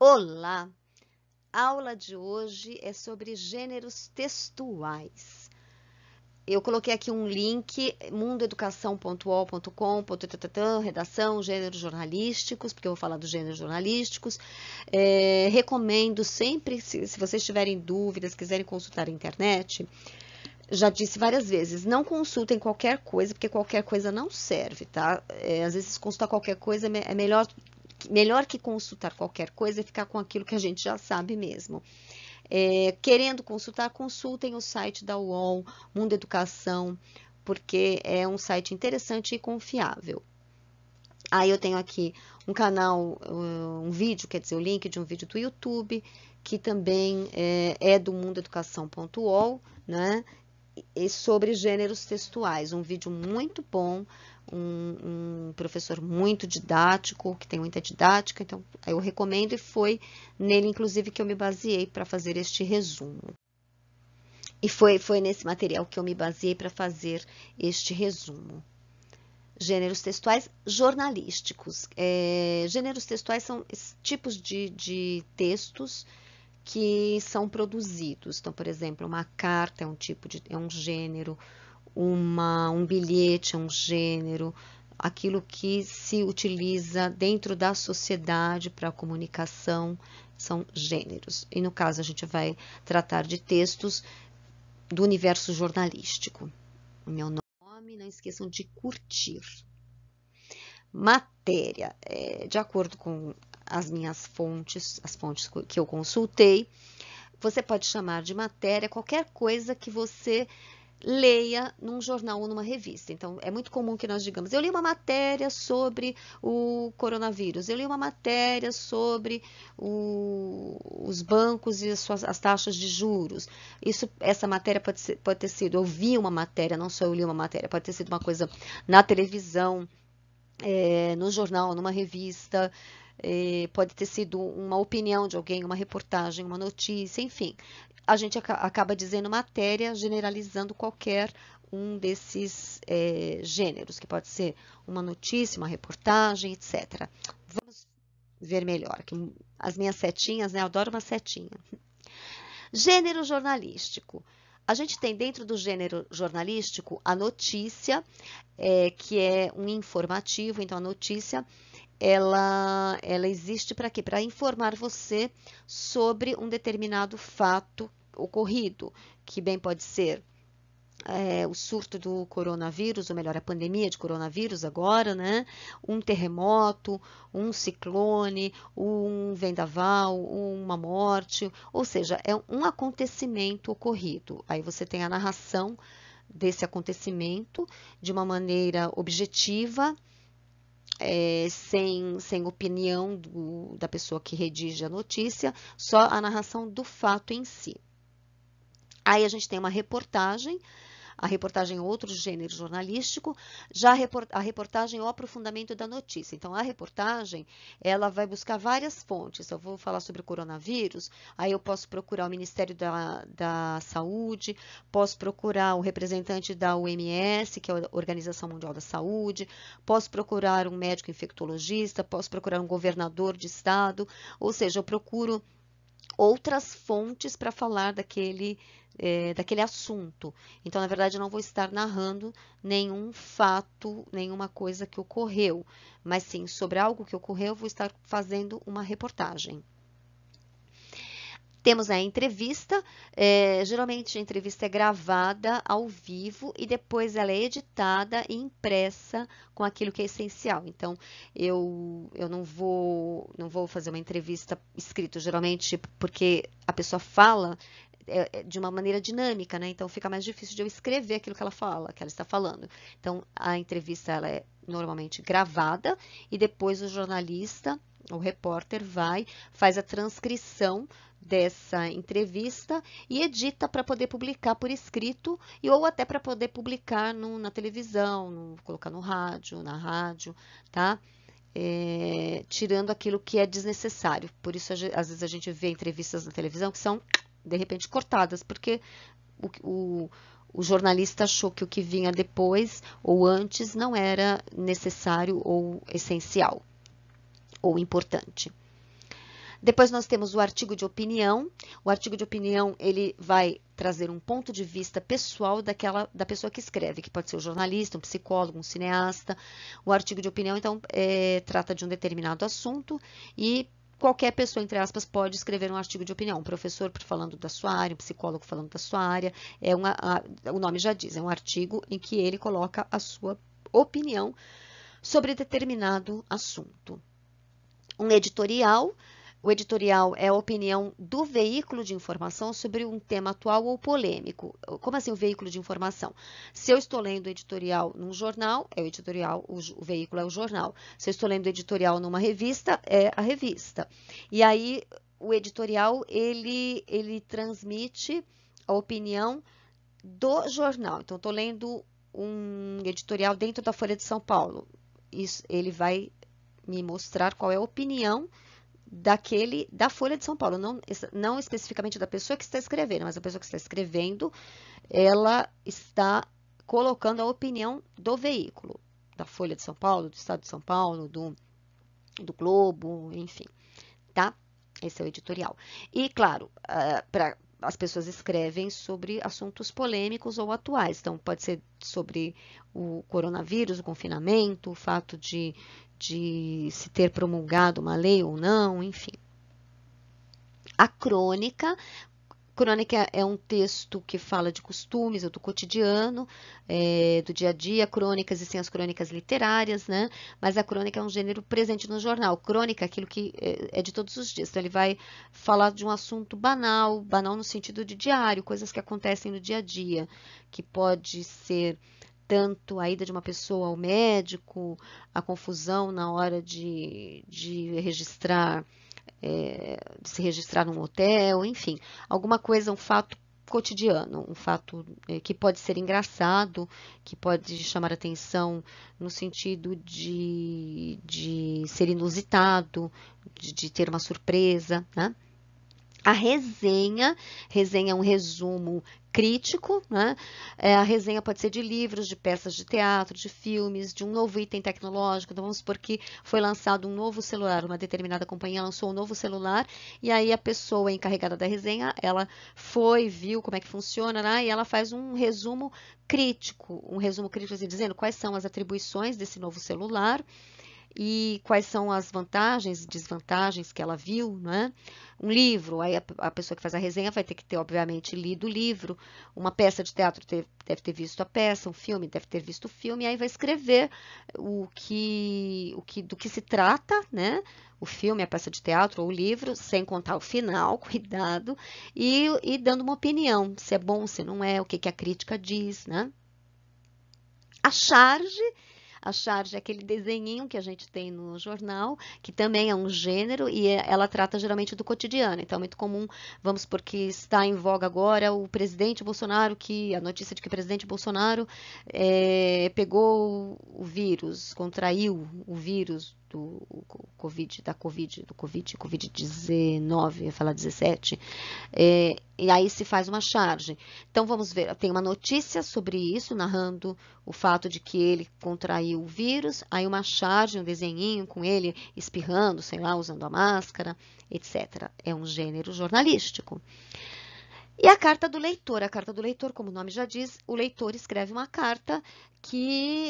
Olá! A aula de hoje é sobre gêneros textuais. Eu coloquei aqui um link, mundoeducação.ol.com, redação, gêneros jornalísticos, porque eu vou falar dos gêneros jornalísticos. Recomendo sempre, se vocês tiverem dúvidas, quiserem consultar a internet, já disse várias vezes, não consultem qualquer coisa, porque qualquer coisa não serve, tá? Às vezes consultar qualquer coisa é melhor que consultar qualquer coisa é ficar com aquilo que a gente já sabe mesmo. Querendo consultar, consultem o site da UOL, Mundo Educação, porque é um site interessante e confiável. Aí eu tenho aqui um canal, um vídeo, quer dizer, o link de um vídeo do YouTube, que também é do mundoeducação.ol, né? E sobre gêneros textuais, um vídeo muito bom, um professor muito didático, que tem muita didática, então eu recomendo e foi nele, inclusive, que eu me baseei para fazer este resumo. E foi nesse material que eu me baseei para fazer este resumo. Gêneros textuais jornalísticos. Gêneros textuais são tipos de textos que são produzidos. Então, por exemplo, uma carta é um gênero, um bilhete é um gênero, aquilo que se utiliza dentro da sociedade para a comunicação são gêneros. E no caso a gente vai tratar de textos do universo jornalístico. Meu nome, não esqueçam de curtir. Matéria, de acordo com as minhas fontes, as fontes que eu consultei, você pode chamar de matéria qualquer coisa que você leia num jornal ou numa revista. Então, é muito comum que nós digamos, eu li uma matéria sobre o coronavírus, eu li uma matéria sobre os bancos e as taxas de juros. Essa matéria pode ter sido, eu vi uma matéria, não só eu li uma matéria, pode ter sido uma coisa na televisão, no jornal, numa revista, pode ter sido uma opinião de alguém, uma reportagem, uma notícia, enfim. A gente acaba dizendo matéria, generalizando qualquer um desses gêneros, que pode ser uma notícia, uma reportagem, etc. Vamos ver melhor, aqui as minhas setinhas, né? Eu adoro uma setinha. Gênero jornalístico. A gente tem dentro do gênero jornalístico a notícia, que é um informativo, então a notícia ela existe para quê? Para informar você sobre um determinado fato ocorrido, que bem pode ser o surto do coronavírus, ou melhor, a pandemia de coronavírus agora, né? Um terremoto, um ciclone, um vendaval, uma morte, ou seja, é um acontecimento ocorrido. Aí você tem a narração desse acontecimento de uma maneira objetiva, sem opinião da pessoa que redige a notícia, só a narração do fato em si. Aí a gente tem uma reportagem. A reportagem é outro gênero jornalístico, já a reportagem é o aprofundamento da notícia. Então, a reportagem, ela vai buscar várias fontes. Eu vou falar sobre o coronavírus, aí eu posso procurar o Ministério da Saúde, posso procurar o representante da OMS, que é a Organização Mundial da Saúde, posso procurar um médico infectologista, posso procurar um governador de estado, ou seja, eu procuro outras fontes para falar daquele assunto. Então, na verdade, eu não vou estar narrando nenhum fato, nenhuma coisa que ocorreu, mas sim sobre algo que ocorreu, eu vou estar fazendo uma reportagem. Temos a entrevista, geralmente a entrevista é gravada ao vivo e depois ela é editada e impressa com aquilo que é essencial. Então, eu não vou fazer uma entrevista escrita, geralmente porque a pessoa fala de uma maneira dinâmica, né? Então, fica mais difícil de eu escrever aquilo que ela fala, que ela está falando. Então, a entrevista ela é normalmente gravada e depois o jornalista, o repórter faz a transcrição dessa entrevista e edita para poder publicar por escrito ou até para poder publicar na televisão, colocar no rádio, na rádio, tá? Tirando aquilo que é desnecessário. Por isso, às vezes a gente vê entrevistas na televisão que são, de repente, cortadas, porque o jornalista achou que o que vinha depois ou antes não era necessário ou essencial ou importante. Depois nós temos o artigo de opinião. O artigo de opinião, ele vai trazer um ponto de vista pessoal da pessoa que escreve, que pode ser um jornalista, um psicólogo, um cineasta. O artigo de opinião, então, trata de um determinado assunto e qualquer pessoa, entre aspas, pode escrever um artigo de opinião. Um professor falando da sua área, um psicólogo falando da sua área. O nome já diz, é um artigo em que ele coloca a sua opinião sobre determinado assunto. Um editorial. O editorial é a opinião do veículo de informação sobre um tema atual ou polêmico. Como assim o veículo de informação? Se eu estou lendo editorial num jornal, é o editorial, o veículo é o jornal. Se eu estou lendo editorial numa revista, é a revista. E aí, o editorial, ele transmite a opinião do jornal. Então, estou lendo um editorial dentro da Folha de São Paulo. Isso, ele vai me mostrar qual é a opinião da Folha de São Paulo, não especificamente da pessoa que está escrevendo, mas a pessoa que está escrevendo, ela está colocando a opinião do veículo, da Folha de São Paulo, do Estado de São Paulo, do Globo, enfim, tá? Esse é o editorial. E, claro, as pessoas escrevem sobre assuntos polêmicos ou atuais. Então, pode ser sobre o coronavírus, o confinamento, o fato de se ter promulgado uma lei ou não, enfim. A crônica. Crônica é um texto que fala de costumes ou do cotidiano, do dia a dia. Crônicas e as crônicas literárias, né? Mas a crônica é um gênero presente no jornal. Crônica é aquilo que é de todos os dias. Então, ele vai falar de um assunto banal, banal no sentido de diário, coisas que acontecem no dia a dia, que pode ser tanto a ida de uma pessoa ao médico, a confusão na hora de registrar, de se registrar num hotel, enfim, alguma coisa, um fato cotidiano, um fato que pode ser engraçado, que pode chamar atenção no sentido de ser inusitado, de ter uma surpresa, né? A resenha é um resumo crítico, né? A resenha pode ser de livros, de peças de teatro, de filmes, de um novo item tecnológico. Então, vamos supor que foi lançado um novo celular, uma determinada companhia lançou um novo celular, e aí a pessoa encarregada da resenha, ela viu como é que funciona, né? E ela faz um resumo crítico assim, dizendo quais são as atribuições desse novo celular, e quais são as vantagens e desvantagens que ela viu, né? Um livro, aí a pessoa que faz a resenha vai ter que ter, obviamente, lido o livro. Uma peça de teatro deve ter visto a peça, um filme deve ter visto o filme, e aí vai escrever do que se trata, né? O filme, a peça de teatro ou o livro, sem contar o final, cuidado, e dando uma opinião, se é bom, se não é, o que a crítica diz, né? A charge é aquele desenhinho que a gente tem no jornal, que também é um gênero, e ela trata geralmente do cotidiano. Então, é muito comum, vamos supor que está em voga agora o presidente Bolsonaro, a notícia de que o presidente Bolsonaro pegou o vírus, contraiu o vírus do Covid-19, ia falar 17, e aí se faz uma charge. Então, vamos ver, tem uma notícia sobre isso, narrando o fato de que ele contraiu o vírus, aí uma charge, um desenhinho com ele espirrando, sei lá, usando a máscara, etc. É um gênero jornalístico. E a carta do leitor. A carta do leitor, como o nome já diz, o leitor escreve uma carta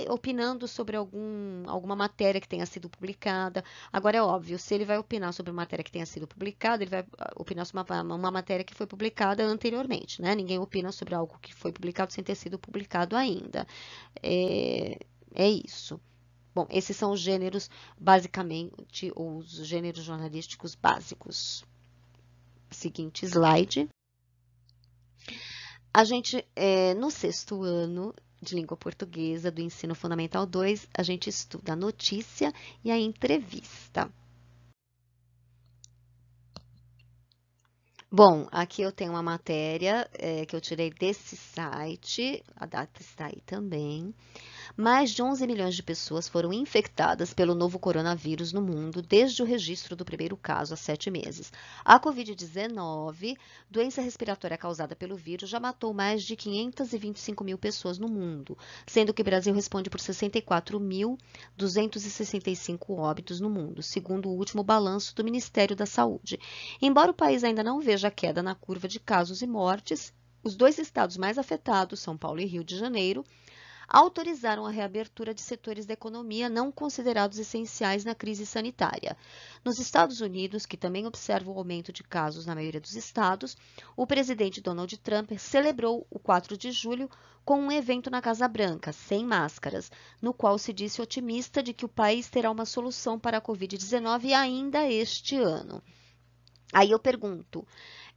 opinando sobre alguma matéria que tenha sido publicada. Agora, é óbvio, se ele vai opinar sobre uma matéria que tenha sido publicada, ele vai opinar sobre uma matéria que foi publicada anteriormente, né? Ninguém opina sobre algo que foi publicado sem ter sido publicado ainda. É isso. Bom, esses são os gêneros, basicamente, os gêneros jornalísticos básicos. Seguinte slide. A gente, no 6º ano de língua portuguesa do ensino fundamental 2, a gente estuda a notícia e a entrevista. Bom, aqui eu tenho uma matéria que eu tirei desse site, a data está aí também. Mais de 11 milhões de pessoas foram infectadas pelo novo coronavírus no mundo desde o registro do primeiro caso há 7 meses. A Covid-19, doença respiratória causada pelo vírus, já matou mais de 525 mil pessoas no mundo, sendo que o Brasil responde por 64.265 óbitos no mundo, segundo o último balanço do Ministério da Saúde. Embora o país ainda não veja queda na curva de casos e mortes, os 2 estados mais afetados, São Paulo e Rio de Janeiro, autorizaram a reabertura de setores da economia não considerados essenciais na crise sanitária. Nos Estados Unidos, que também observa o aumento de casos na maioria dos estados, o presidente Donald Trump celebrou o 4 de julho com um evento na Casa Branca, sem máscaras, no qual se disse otimista de que o país terá uma solução para a Covid-19 ainda este ano. Aí eu pergunto,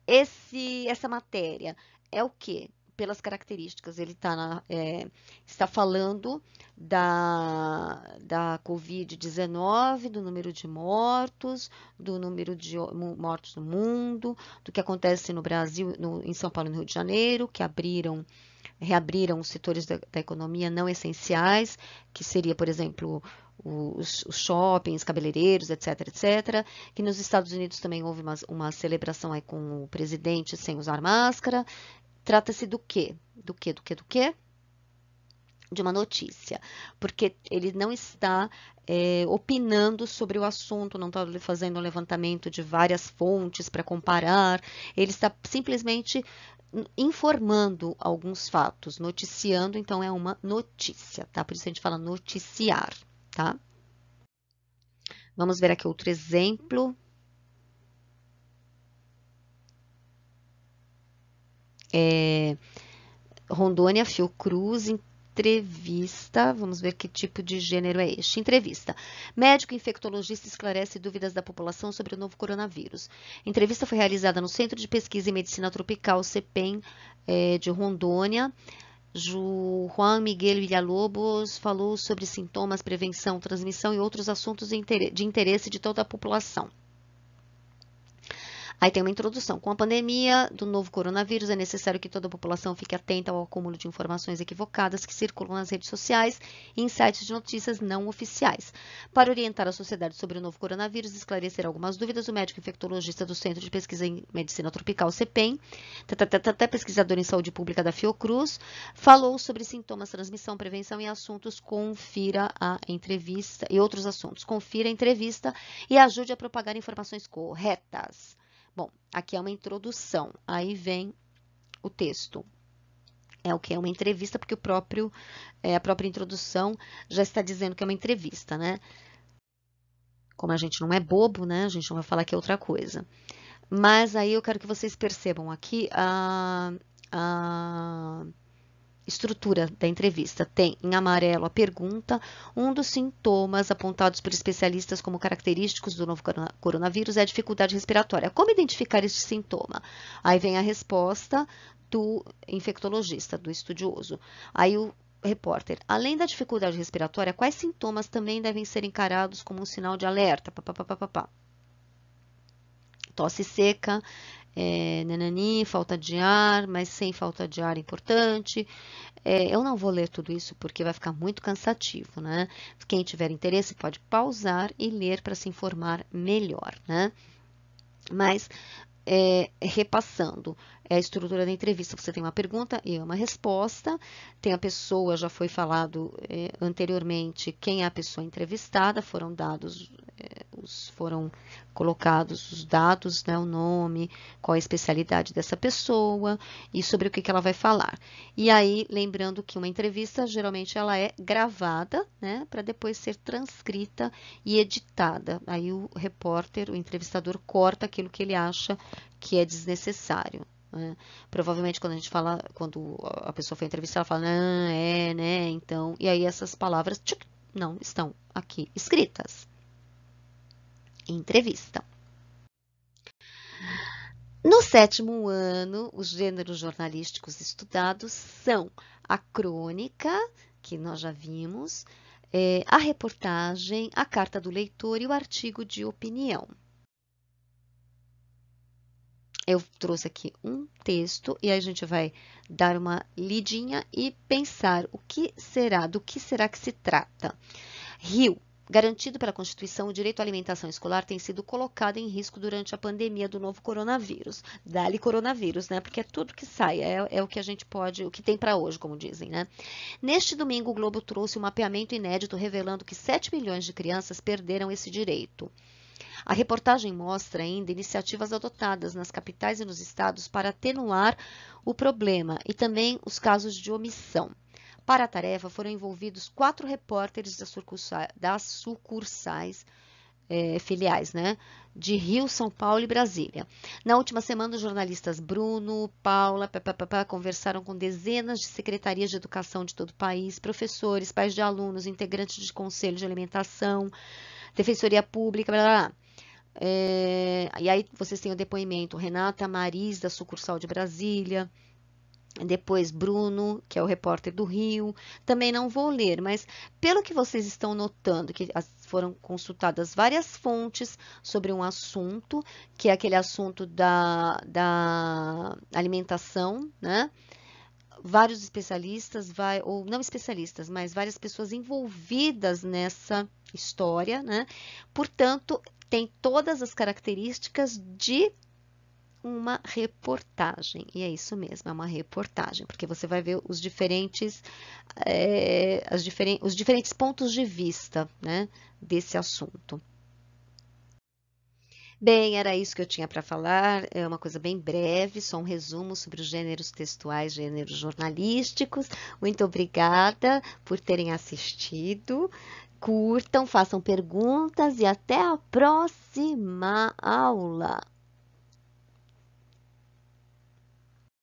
essa matéria é o quê? Pelas características, ele está falando da Covid-19, do número de mortos, do número de mortos no mundo, do que acontece no Brasil, em São Paulo e no Rio de Janeiro, que reabriram os setores da economia não essenciais, que seria, por exemplo, os shoppings, cabeleireiros, etc, etc. Que nos Estados Unidos também houve uma celebração aí com o presidente sem usar máscara. Trata-se do quê? Do quê? De uma notícia, porque ele não está opinando sobre o assunto, não está fazendo um levantamento de várias fontes para comparar, ele está simplesmente informando alguns fatos, noticiando, então é uma notícia, tá? Por isso a gente fala noticiar, tá? Vamos ver aqui outro exemplo. Rondônia, Fiocruz, entrevista, vamos ver que tipo de gênero é este. Entrevista. Médico infectologista esclarece dúvidas da população sobre o novo coronavírus. Entrevista foi realizada no Centro de Pesquisa em Medicina Tropical, CEPEM, de Rondônia. Juan Miguel Villalobos falou sobre sintomas, prevenção, transmissão e outros assuntos de interesse de toda a população. Aí tem uma introdução. Com a pandemia do novo coronavírus, é necessário que toda a população fique atenta ao acúmulo de informações equivocadas que circulam nas redes sociais e em sites de notícias não oficiais. Para orientar a sociedade sobre o novo coronavírus e esclarecer algumas dúvidas, o médico infectologista do Centro de Pesquisa em Medicina Tropical, CEPEM, pesquisador em saúde pública da Fiocruz, falou sobre sintomas, transmissão, prevenção e assuntos. Confira a entrevista e outros assuntos. Confira a entrevista e ajude a propagar informações corretas. Bom, aqui é uma introdução, aí vem o texto. É o que é uma entrevista, porque a própria introdução já está dizendo que é uma entrevista, né? Como a gente não é bobo, né? A gente não vai falar que é outra coisa. Mas aí eu quero que vocês percebam aqui a estrutura da entrevista. Tem em amarelo a pergunta, um dos sintomas apontados por especialistas como característicos do novo coronavírus é a dificuldade respiratória. Como identificar este sintoma? Aí vem a resposta do infectologista, do estudioso. Aí o repórter, além da dificuldade respiratória, quais sintomas também devem ser encarados como um sinal de alerta? Tosse seca, falta de ar, mas sem falta de ar importante. Eu não vou ler tudo isso porque vai ficar muito cansativo, né? Quem tiver interesse pode pausar e ler para se informar melhor, né? Mas, repassando a estrutura da entrevista, você tem uma pergunta e uma resposta, tem a pessoa, já foi falado anteriormente, quem é a pessoa entrevistada, foram colocados os dados, né, o nome, qual a especialidade dessa pessoa e sobre o que ela vai falar. E aí, lembrando que uma entrevista, geralmente ela é gravada, né, para depois ser transcrita e editada. Aí o repórter, o entrevistador, corta aquilo que ele acha que é desnecessário. Né? Provavelmente quando a pessoa foi entrevistada, ela fala, né, então, e aí essas palavras não estão aqui escritas. Entrevista. No 7º ano, os gêneros jornalísticos estudados são a crônica, que nós já vimos, a reportagem, a carta do leitor e o artigo de opinião. Eu trouxe aqui um texto e aí a gente vai dar uma lidinha e pensar do que será que se trata. Rio. Garantido pela Constituição, o direito à alimentação escolar tem sido colocado em risco durante a pandemia do novo coronavírus. Dá-lhe coronavírus, né? Porque é tudo que sai, é o que a gente pode, o que tem para hoje, como dizem, né? Neste domingo, o Globo trouxe um mapeamento inédito revelando que 7 milhões de crianças perderam esse direito. A reportagem mostra ainda iniciativas adotadas nas capitais e nos estados para atenuar o problema e também os casos de omissão. Para a tarefa foram envolvidos 4 repórteres das sucursais filiais, né, de Rio, São Paulo e Brasília. Na última semana, os jornalistas Bruno, Paula, conversaram com dezenas de secretarias de educação de todo o país, professores, pais de alunos, integrantes de conselho de alimentação, defensoria pública, blá, blá, blá. E aí vocês têm o depoimento Renata Maris, da sucursal de Brasília, depois Bruno, que é o repórter do Rio. Também não vou ler, mas pelo que vocês estão notando, que foram consultadas várias fontes sobre um assunto, que é aquele assunto da alimentação, né? Vários especialistas, ou não especialistas, mas várias pessoas envolvidas nessa história, né? Portanto, tem todas as características de uma reportagem. E é isso mesmo, é uma reportagem, porque você vai ver os diferentes pontos de vista, né, desse assunto. Bem, era isso que eu tinha para falar. É uma coisa bem breve, só um resumo sobre os gêneros textuais, gêneros jornalísticos. Muito obrigada por terem assistido. Curtam, façam perguntas e até a próxima aula.